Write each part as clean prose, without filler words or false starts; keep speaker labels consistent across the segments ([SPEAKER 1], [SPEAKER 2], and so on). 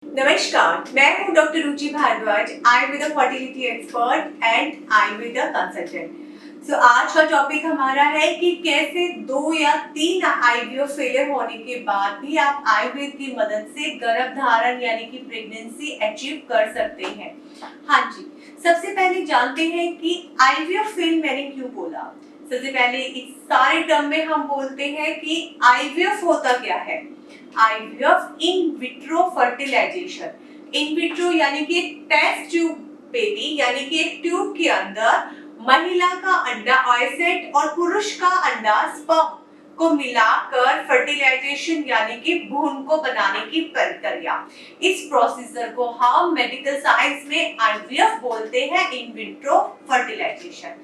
[SPEAKER 1] नमस्कार, मैं हूं doctor Ruchi Bhardwaj, Ayurveda fertility expert and Ayurveda consultant. आज का टॉपिक हमारा है कि कैसे 2 या 3 आईवीएफ फेलियर होने के बाद भी आप आयुर्वेद की मदद से गर्भधारण यानी कि प्रेगनेंसी अचीव कर सकते हैं। हाँ जी, सबसे पहले जानते हैं कि आईवीएफ फेल मैंने क्यों बोला। सबसे पहले इस सारे टर्म में हम बोलते हैं कि आईवीएफ होता क्या है। IVF in vitro fertilization, in vitro यानी कि टेस्ट ट्यूब बेबी यानी कि एक ट्यूब के अंदर महिला का अंडा ऑयसेट और पुरुष का अंडा स्पर्म को मिलाकर फर्टिलाइजेशन यानी कि भ्रूण को बनाने की प्रक्रिया। इस प्रोसीजर को हम मेडिकल साइंस में आईवीएफ बोलते हैं, इन विट्रो फर्टिलाइजेशन।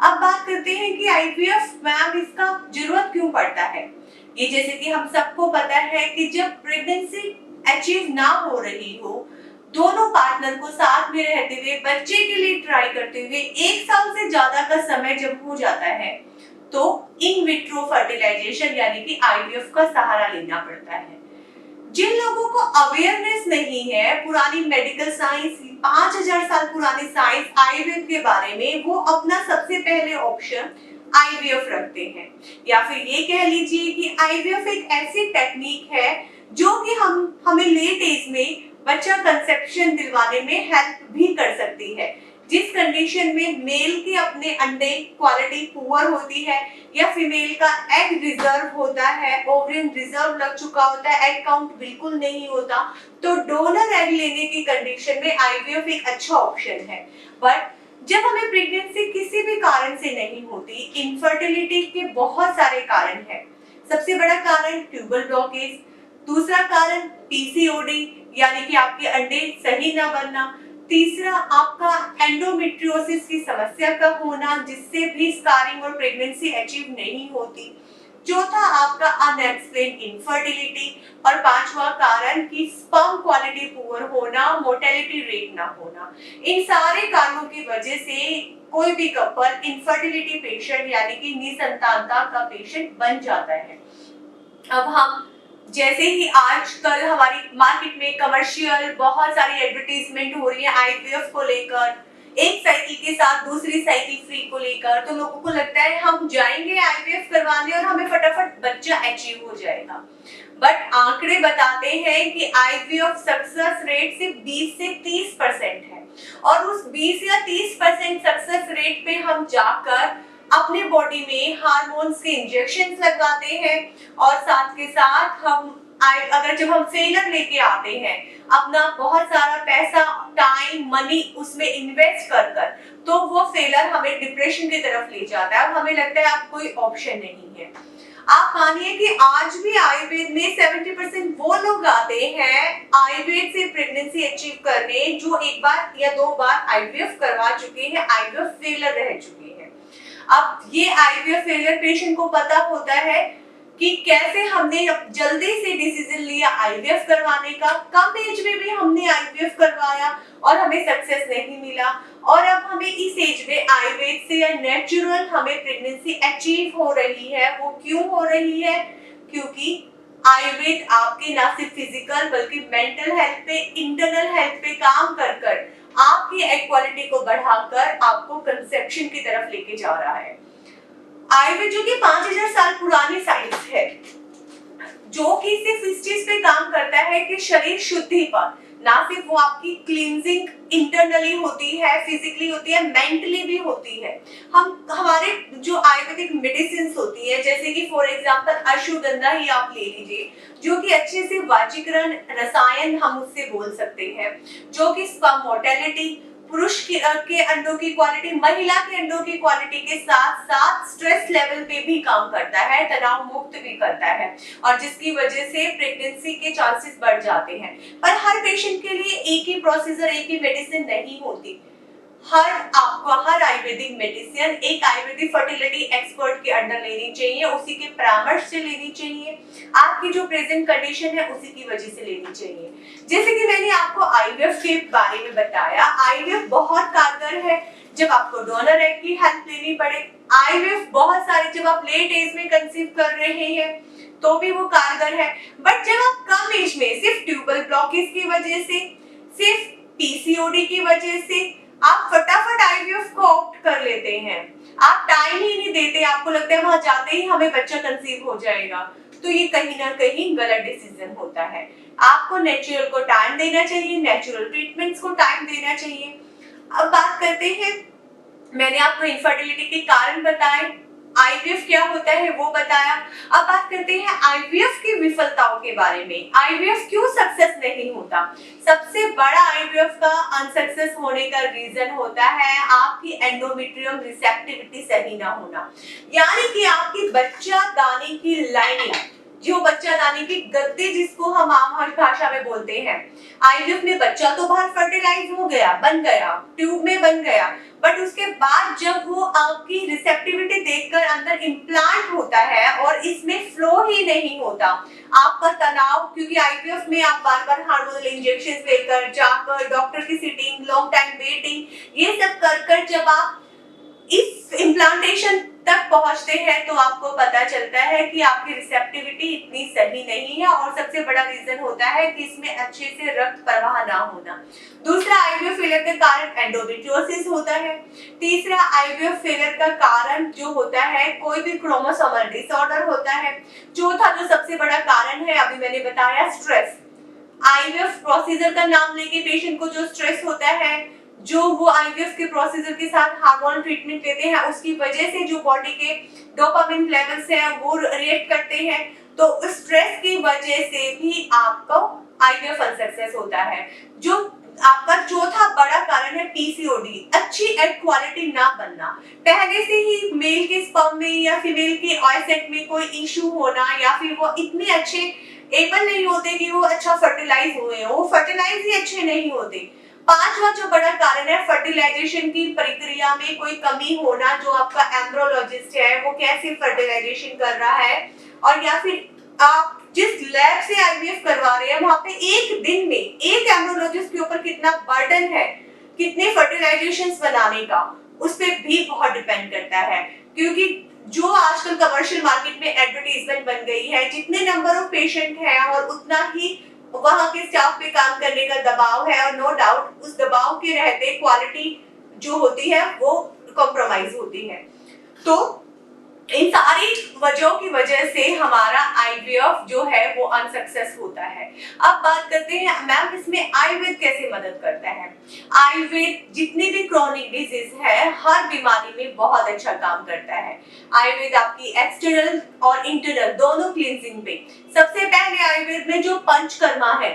[SPEAKER 1] अब बात करते हैं कि आईवीएफ मैम इसका जरूरत क्यों पड़ता है। ये जैसे कि हम सबको पता है कि जब प्रेगनेंसी अचीव ना हो रही हो, दोनों पार्टनर को साथ में रहते हुए बच्चे के लिए ट्राई करते हुए 1 साल से ज्यादा का समय जब हो जाता है तो इन विट्रो फर्टिलाइजेशन यानी कि आईवीएफ का सहारा लेना पड़ता है। जिन लोगों को अवेयरनेस नहीं है पुरानी मेडिकल साइंस, 5000 साल पुरानी साइंस आयुर्वेद के बारे में, वो अपना सबसे पहले ऑप्शन आईवीएफ रखते हैं। या फिर ये कह लीजिए कि आईवीएफ एक ऐसी टेक्निक है जो कि हमें लेट एज में बच्चा कंसेप्शन दिलवाने में हेल्प भी कर सकती है। जिस कंडीशन में मेल के अपने अंडे क्वालिटी पुअर होती है या फीमेल का एग रिजर्व होता है, ओवरियन रिजर्व लग चुका होता है, एग काउंट बिल्कुल नहीं होता, तो डोनर एग लेने की कंडीशन में आईवीएफ एक अच्छा ऑप्शन है। बट जब हमें प्रेगनेंसी किसी भी कारण से नहीं होती, इनफर्टिलिटी के बहुत सारे कारण हैं। सबसे बड़ा कारण ट्यूबल ब्लॉकेज, दूसरा कारण पीसीओडी यानी कि आपके अंडे सही ना बनना, तीसरा आपका एंडोमेट्रियोसिस की समस्या का होना जिससे भी स्कारिंग और प्रेगनेंसी अचीव नहीं होती, चौथा आपका अनएक्सप्लेन्ड इनफर्टिलिटी और पांचवा कारण की स्पर्म क्वालिटी पुअर होना, मोर्टेलिटी रेट ना होना। इन सारे कारणों की वजह से कोई भी कपल इनफर्टिलिटी पेशेंट यानी कि निसंतानता का पेशेंट बन जाता है। अब हम जैसे ही आजकल हमारी मार्केट में कमर्शियल बहुत सारी एडवर्टाइजमेंट हो रही है आईवीएफ को लेकर, एक साइकिल के साथ दूसरी साइकिल फ्री को लेकर, तो लोगों को लगता है हम जाएंगे आईवीएफ करवाने और हमें फटाफट बच्चा अचीव हो जाएगा। बट आंकड़े बताते हैं कि आईवीएफ सक्सेस रेट सिर्फ 20 से 30% है और उस 20 या 30% सक्सेस रेट पे हम जाकर अपने बॉडी में हार्मोन्स के इंजेक्शंस लगवाते हैं और साथ के साथ हम अगर जब हम फेलर लेके आते हैं अपना बहुत सारा पैसा, टाइम, मनी उसमें इन्वेस्ट कर तो वो फेलर हमें डिप्रेशन की तरफ ले जाता है और हमें लगता है अब कोई ऑप्शन नहीं है। आप मानिए कि आज भी आयुर्वेद में 70% वो लोग आते हैं आयुर्वेद से प्रेगनेंसी अचीव करने जो एक बार या 2 बार आईवीएफ करवा चुके हैं, आईवीएफ फेलर रह चुके हैं। अब ये आईवीएफ फेलियर पेशेंट को पता होता है कि कैसे हमने जल्दी से डिसीजन लिया आईवीएफ करवाने का, कम एज में भी हमने आईवीएफ करवाया और हमें सक्सेस नहीं मिला, और अब हमें इस एज में आयुर्वेद से या नेचुरल हमें प्रेगनेंसी अचीव हो रही है। वो क्यों हो रही है? क्योंकि आयुर्वेद आपके ना सिर्फ फिजिकल बल्कि मेंटल हेल्थ पे, इंटरनल हेल्थ पे काम कर आपकी एग क्वालिटी को बढ़ाकर आपको कंसेप्शन की तरफ लेके जा रहा है। आयुर्वेद जो कि 5000 साल पुरानी साइंस है, जो कि सिर्फ इस चीज पे काम करता है कि शरीर शुद्धि पर, ना सिर्फ वो आपकी क्लींजिंग इंटरनली होती है, फिजिकली होती है, मेंटली भी होती है। हमारे जो आयुर्वेदिक मेडिसिन होती है जैसे कि फॉर एग्जांपल अश्वगंधा ही आप ले लीजिए, जो कि अच्छे से वाजीकरण रसायन हम उससे बोल सकते हैं, जो कि स्पर्म मोर्टेलिटी, पुरुष के अंडों की क्वालिटी, महिला के अंडों की क्वालिटी के साथ साथ स्ट्रेस लेवल पे भी काम करता है, तनाव मुक्त भी करता है और जिसकी वजह से प्रेगनेंसी के चांसेस बढ़ जाते हैं। पर हर पेशेंट के लिए एक ही प्रोसीजर, एक ही मेडिसिन नहीं होती। हर आयुर्वेदिक मेडिसिन एक आयुर्वेदिक फर्टिलिटी एक्सपर्ट के अंडर लेनी चाहिए, उसी के परामर्श से लेनी चाहिए, आपकी जो प्रेजेंट कंडीशन है उसी की वजह से लेनी चाहिए। जैसे कि मैंने आपको आईवीएफ के बारे में बताया, आईवीएफ बहुत कारगर है जब आपको डोनर एग की हेल्प लेनी पड़े। आईवीएफ बहुत सारे, जब आप लेट एज में कंसीव कर रहे हैं तो भी वो कारगर है, बट जब आप कम एज में सिर्फ ट्यूबल ब्लॉकेज की वजह से, सिर्फ पीसीओडी की वजह से आप फटाफट आईवीएफ को ऑप्ट कर लेते हैं, आप टाइम ही नहीं देते, आपको लगता है वहां जाते ही हमें बच्चा कंसीव हो जाएगा, तो ये कहीं ना कहीं गलत डिसीजन होता है। आपको नेचुरल को टाइम देना चाहिए, नेचुरल ट्रीटमेंट्स को टाइम देना चाहिए। अब बात करते हैं, मैंने आपको इनफर्टिलिटी के कारण बताए, आईवीएफ क्या होता है वो बताया। अब बात करते हैं आईवीएफ की विफलताओं के बारे में। आईवीएफ क्यों सक्सेस नहीं होता? सबसे बड़ा आईवीएफ का अनसक्सेस होने का रीजन होता है आपकी एंडोमेट्रियम रिसेप्टिविटी सही ना होना, यानी कि आपकी बच्चा दाने की लाइनिंग, जो बच्चा दाने की गद्दे जिसको हम आम भाषा में बोलते हैं, आईवीएफ में बच्चा तो बाहर फर्टिलाइज हो गया, बन गया, ट्यूब में बन गया, बट उसके बाद जब वो आपकी रिसेप्टिविटी देखकर अंदर इम्प्लांट होता है और इसमें फ्लो ही नहीं होता, आपका तनाव, क्योंकि आईवीएफ में आप बार बार हार्मोनल इंजेक्शन लेकर जाकर डॉक्टर की सिटिंग, लॉन्ग टाइम वेटिंग, ये सब कर जब आप इस इम्प्लांटेशन तक पहुंचते हैं तो आपको पता चलता है कि आपकी रिसेप्टिविटी इतनी सही नहीं है, और सबसे बड़ा रीजन होता है कि इसमें अच्छे से रक्त प्रवाह ना होना। दूसरा आईवीएफ फेलियर का कारण एंडोमेट्रियोसिस होता है। तीसरा आईवीएफ फेलियर का कारण जो होता है कोई भी क्रोमोसोमल डिसऑर्डर होता है। चौथा जो सबसे बड़ा कारण है, अभी मैंने बताया, स्ट्रेस। आईवीएफ प्रोसीजर का नाम लेके पेशेंट को जो स्ट्रेस होता है, जो वो आईवीएफ के प्रोसीजर के साथ हार्मोनल ट्रीटमेंट लेते हैं, उसकी वजह से जो बॉडी के डोपामिन लेवल्स हैं वो रिएक्ट करते हैं, तो स्ट्रेस की वजह से भी आपको आईवीएफ अनसक्सेस होता है। जो आपका चौथा बड़ा कारण है पीसीओडी, अच्छी एग क्वालिटी ना बनना, पहले से ही मेल के स्पर्म में या फीमेल के ऑयसेट में कोई इशू होना, या फिर वो इतने अच्छे एबल नहीं होते कि वो अच्छा फर्टिलाइज हुए, वो फर्टिलाइज ही अच्छे नहीं होते। पांचवा जो बड़ा कारण है फर्टिलाइजेशन की प्रक्रिया में कोई कमी होना, जो आपका एम्ब्रोलॉजिस्ट है वो कैसे फर्टिलाइजेशन कर रहा है, और या फिर आप जिस लैब से आईवीएफ करवा रहे हैं वहां पे एक दिन में एक एम्ब्रोलॉजिस्ट के ऊपर कितना बर्डन है, कितने फर्टिलाइजेशंस बनाने का, उस पे भी बहुत डिपेंड करता है। क्योंकि जो आजकल कमर्शियल मार्केट में एडवर्टाइजमेंट बन गई है, जितने नंबर ऑफ पेशेंट हैं और उतना ही वहां के स्टाफ पे काम करने का दबाव है, और नो डाउट उस दबाव के रहते क्वालिटी जो होती है वो कॉम्प्रोमाइज होती है। तो इन सारी वजहों की वजह से हमारा आईवीएफ जो है वो अनसक्सेस होता है। अब बात करते हैं मैम इसमें आयुर्वेद कैसे मदद करता है। आयुर्वेद जितनी भी क्रॉनिक डिजीज है हर बीमारी में बहुत अच्छा काम करता है। आयुर्वेद आपकी एक्सटर्नल और इंटरनल दोनों क्लींजिंग पे, सबसे पहले आयुर्वेद में जो पंचकर्मा है,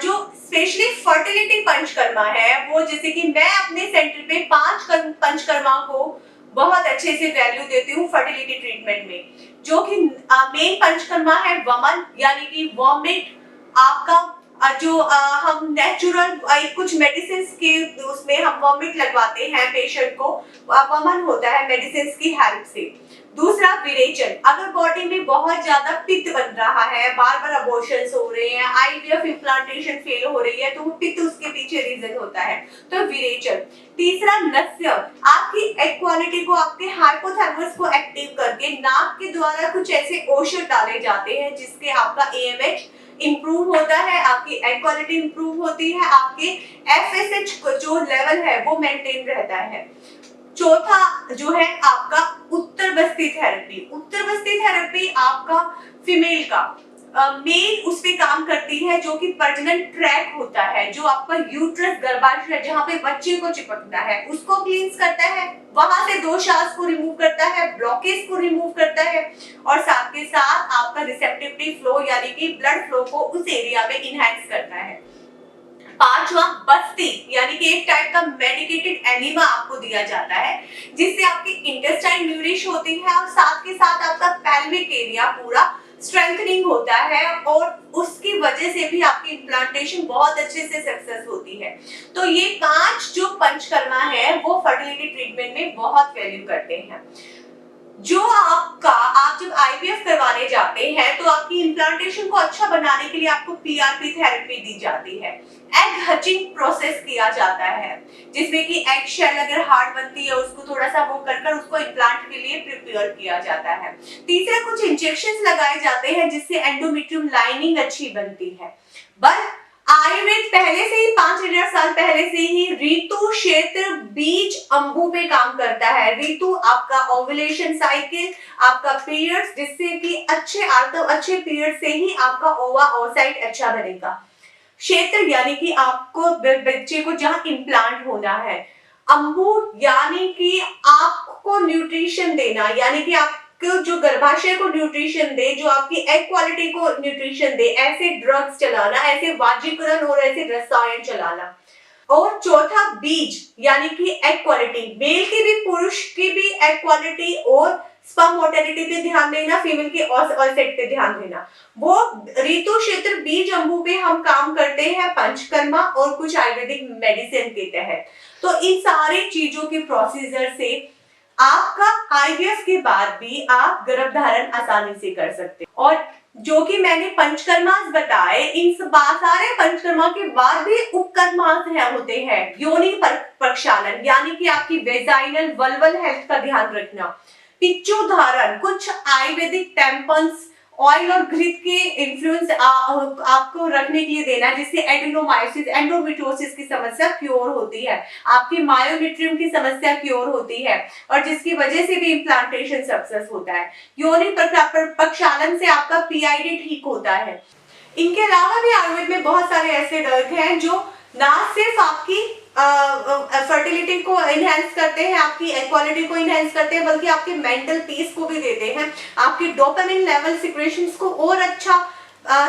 [SPEAKER 1] जो स्पेशली फर्टिलिटी पंचकर्मा है, वो जैसे कि मैं अपने सेंटर पे 5 पंचकर्मा को बहुत अच्छे से वैल्यू देती हूँ फर्टिलिटी ट्रीटमेंट में। जो कि मेन पंचकर्मा है वमन, यानी कि वॉमिट, आपका जो हम नेचुरल कुछ मेडिसिन के उसमें हम वॉमिट लगवाते हैं पेशेंट को, वमन होता है मेडिसिन की हेल्प से। दूसरा विरेचन, अगर बॉडी में बहुत ज्यादा पित्त बन रहा है, बार बार अबॉर्शंस हो रहे हैं, आईवीएफ इम्प्लांटेशन फेल हो रही है, तो वो पित्त उसके पीछे रीजन होता है, तो विरेचन। तीसरा नस्य, आपकी एग क्वालिटी को, आपके हाइपोथैलेमस को एक्टिव करके नाक के द्वारा कुछ ऐसे औषध डाले जाते हैं जिसके आपका एएमएच इंप्रूव होता है, आपकी एग क्वालिटी इंप्रूव होती है, आपके एफएसएच जो लेवल है वो मेंटेन रहता है। चौथा जो है आपका उत्तर बस्ती थेरेपी। उत्तर बस्ती थेरेपी आपका फीमेल का मेन उस पे काम करती है, जो कि प्रजनन ट्रैक होता है, जो आपका यूट्रस गर्भाशय जहाँ पे बच्चे को चिपकता है उसको क्लींस करता है, वहां से दोषांश को रिमूव करता है, ब्लॉकेज को रिमूव करता है, और साथ के साथ आपका रिसेप्टिविटी फ्लो यानी कि ब्लड फ्लो को उस एरिया में इनहैंस करता है। पांचवा बस्ती, यानी कि एक टाइप का मेडिकेटेड एनिमा आपको दिया जाता है जिससे आपकी इंटेस्टाइन न्यूरिश होती है, और साथ के साथ आपका पेल्विक एरिया पूरा स्ट्रेंथनिंग होता है, और उसकी वजह से भी आपकी इम्प्लांटेशन बहुत अच्छे से सक्सेस होती है। तो ये 5 जो पंचकर्मा है वो फर्टिलिटी ट्रीटमेंट में बहुत वैल्यू करते हैं। जो आप जब आईवीएफ करवाने जाते हैं तो आपकी इम्प्लांटेशन को अच्छा बनाने के लिए आपको पीआरपी थेरेपी दी जाती है। एग हचिंग प्रोसेस किया जाता है, जिसमें कि एग शेल अगर हार्ड बनती है उसको थोड़ा सा वो कर उसको इम्प्लांट के लिए प्रिपेयर किया जाता है। तीसरा, कुछ इंजेक्शंस लगाए जाते हैं जिससे एंडोमेट्रियम लाइनिंग अच्छी बनती है। बट आयुर्वेद पहले से ही 5,000 साल पहले से ही ऋतु क्षेत्र बीज अंबु पे काम करता है। ऋतु आपका ओव्यूलेशन साइकिल, आपका पीरियड्स, जिससे कि अच्छे पीरियड से ही आपका ओवा ओसाइट अच्छा बनेगा। क्षेत्र यानी कि आपको बच्चे को जहां इम्प्लांट होना है। अंबु यानी कि आपको न्यूट्रिशन देना, यानी कि आप जो गर्भाशय को न्यूट्रिशन दे, जो आपकी एग क्वालिटी को न्यूट्रिशन दे, ऐसे ड्रग्स चलाना, ऐसे वाजीकरण और ऐसे रसायन चलाना। और चौथा, बीज यानी कि एग क्वालिटी, मेल की भी पुरुष की भी एग क्वालिटी और स्पर्म मोर्टेलिटी पे ध्यान देना, फीमेल के ऑसेट पे ध्यान देना। वो ऋतु क्षेत्र बीज अंबु पे हम काम करते हैं पंचकर्मा और कुछ आयुर्वेदिक मेडिसिन के तहत। तो इन सारी चीजों के प्रोसीजर से आपका आईवीएफ के बाद भी आप गर्भधारण आसानी से कर सकते हैं। और जो कि मैंने पंचकर्मास बताए, इन सारे पंचकर्मा के बाद भी उपकर्मास होते हैं। योनि प्रक्षालन यानी कि आपकी वेजाइनल वल्वल हेल्थ का ध्यान रखना। पिच्चू धारण, कुछ आयुर्वेदिक टेम्पन्स ऑयल और घृत के इन्फ्लुएंस आपको रखने के लिए देना, जिससे एडेनोमायोसिस एंडोमेट्रियोसिस की समस्या क्योर होती है, आपकी मायोमेट्रियम की समस्या क्योर होती है और जिसकी वजह से भी इम्प्लांटेशन सक्सेस होता है। योनि प्रक्षालन से आपका पीआईडी ठीक होता है। इनके अलावा भी आयुर्वेद में बहुत सारे ऐसे ड्रग हैं जो ना सिर्फ आपकी फर्टिलिटी को इनहेंस करते हैं, आपकी इक्वालिटी को इनहेंस करते हैं, बल्कि आपके मेंटल पीस को भी देते हैं, आपके डोपामिन लेवल सिक्रेशंस को और अच्छा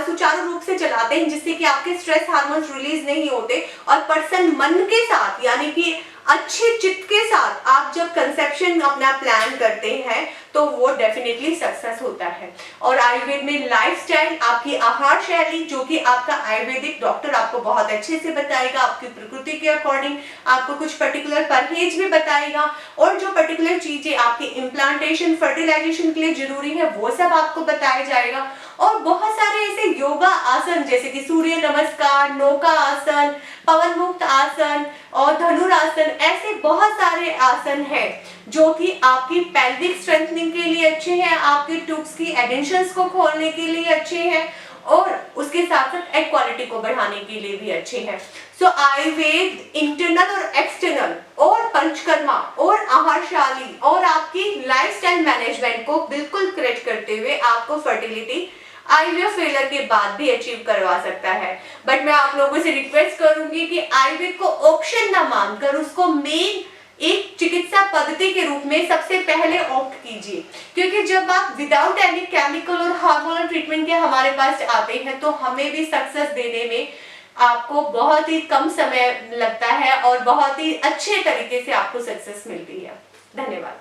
[SPEAKER 1] सुचारू रूप से चलाते हैं, जिससे कि आपके स्ट्रेस हार्मोन्स रिलीज नहीं होते और पर्सन मन के साथ यानी कि अच्छे चित्त के साथ आप जब कंसेप्शन अपना प्लान करते हैं तो वो डेफिनेटली सक्सेस होता है। और आयुर्वेद में लाइफस्टाइल, आपकी आहार शैली, जो कि आपका आयुर्वेदिक डॉक्टर आपको बहुत अच्छे से बताएगा, आपकी प्रकृति के अकॉर्डिंग आपको कुछ पर्टिकुलर परहेज भी बताएगा और जो पर्टिकुलर चीजें आपकी इम्प्लांटेशन फर्टिलाइजेशन के लिए जरूरी है वो सब आपको बताया जाएगा। और बहुत सारे ऐसे योगा आसन जैसे कि सूर्य नमस्कार, नौका आसन, पवन मुक्त आसन और धनुरासन, ऐसे बहुत सारे आसन हैं जो कि आपकी पेल्विक स्ट्रेंथनिंग के लिए अच्छे हैं, आपके टूब्स की एडेंशंस को खोलने के लिए अच्छे हैं और उसके साथ साथ एग क्वालिटी को बढ़ाने के लिए भी अच्छे हैं। सो आयुर्वेद इंटरनल और एक्सटर्नल और पंचकर्मा और आहारशाली और आपकी लाइफस्टाइल मैनेजमेंट को बिल्कुल करेक्ट करते हुए आपको फर्टिलिटी आईवीएफ फेलियर के बाद भी अचीव करवा सकता है। बट मैं आप लोगों से रिक्वेस्ट करूंगी कि आयुर्वेद को ऑप्शन ना मानकर उसको मेन एक चिकित्सा पद्धति के रूप में सबसे पहले ऑप्ट कीजिए, क्योंकि जब आप विदाउट एनी केमिकल और हार्मोनल ट्रीटमेंट के हमारे पास आते हैं तो हमें भी सक्सेस देने में आपको बहुत ही कम समय लगता है और बहुत ही अच्छे तरीके से आपको सक्सेस मिलती है। धन्यवाद।